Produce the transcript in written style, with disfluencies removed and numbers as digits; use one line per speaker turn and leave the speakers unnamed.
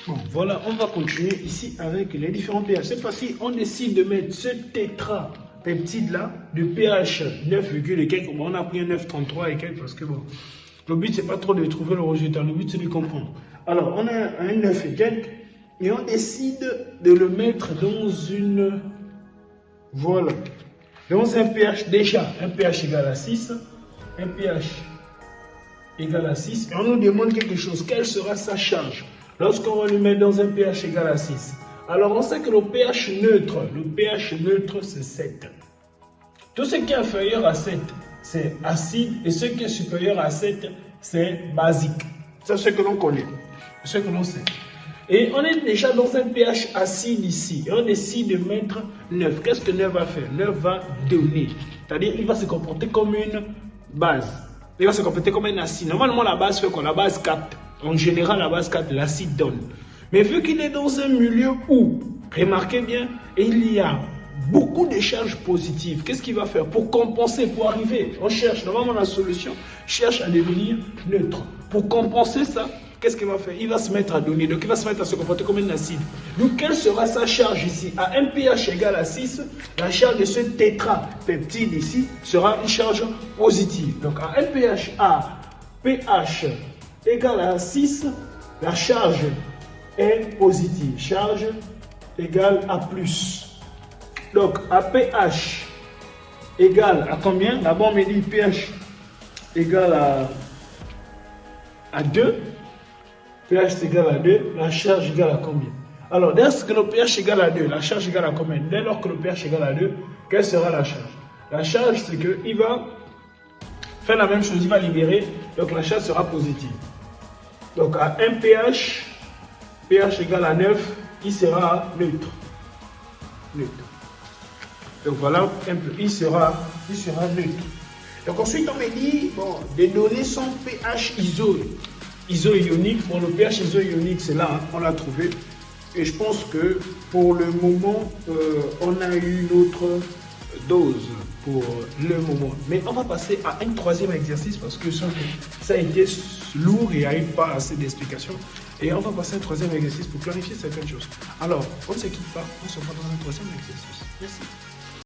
Bon, voilà, on va continuer ici avec les différents pH. Cette fois-ci, on décide de mettre ce tétrapeptide là de pH 9, et quelques. Bon, on a pris un 9,33 et quelques parce que bon, le but c'est pas trop de trouver le résultat, le but c'est de comprendre. Alors, on a un 9 et quelques et on décide de le mettre dans une. Voilà. Dans un pH déjà, un pH égal à 6, un pH égal à 6, et on nous demande quelque chose. Quelle sera sa charge lorsqu'on va lui mettre dans un pH égal à 6? Alors on sait que le pH neutre c'est 7. Tout ce qui est inférieur à 7, c'est acide, et ce qui est supérieur à 7, c'est basique. C'est ce que l'on connaît, ce que l'on sait. Et on est déjà dans un pH acide ici, et on décide de mettre 9. Qu'est-ce que 9 va faire? 9 va donner, c'est-à-dire il va se comporter comme une base. Il va se comporter comme un acide. Normalement, la base fait quoi? La base 4. En général, la base 4, l'acide donne. Mais vu qu'il est dans un milieu où, remarquez bien, il y a beaucoup de charges positives, qu'est-ce qu'il va faire? Pour compenser, pour arriver, on cherche, normalement la solution cherche à devenir neutre. Pour compenser ça, qu'est-ce qu'il va faire? Il va se mettre à donner, donc il va se mettre à se comporter comme un acide. Donc quelle sera sa charge ici? À un pH égal à 6, la charge de ce tétrapeptide ici sera une charge positive. Donc à un pH égal à 6, la charge est positive. Charge égale à plus. Donc à pH égale à combien? D'abord on me dit pH égale à 2. pH égale à 2, la charge égale à combien? Alors, dès que le pH égale à 2, la charge égale à combien? Dès lors que le pH égale à 2, quelle sera la charge? La charge, c'est qu'il va faire la même chose, il va libérer, donc la charge sera positive. Donc, à un pH égale à 9, il sera neutre. Donc, voilà un peu, il sera neutre. Donc, ensuite, on me dit, bon, des données sont pH iso-ionique. Bon, le pH iso-ionique, c'est là, hein, on l'a trouvé. Et je pense que pour le moment, on a eu notre dose pour le moment. Mais on va passer à un troisième exercice parce que ça a été lourd et il n'y a eu pas assez d'explications. Et on va passer à un troisième exercice pour clarifier certaines choses. Alors, on ne se quitte pas, on se voit dans un troisième exercice. Merci.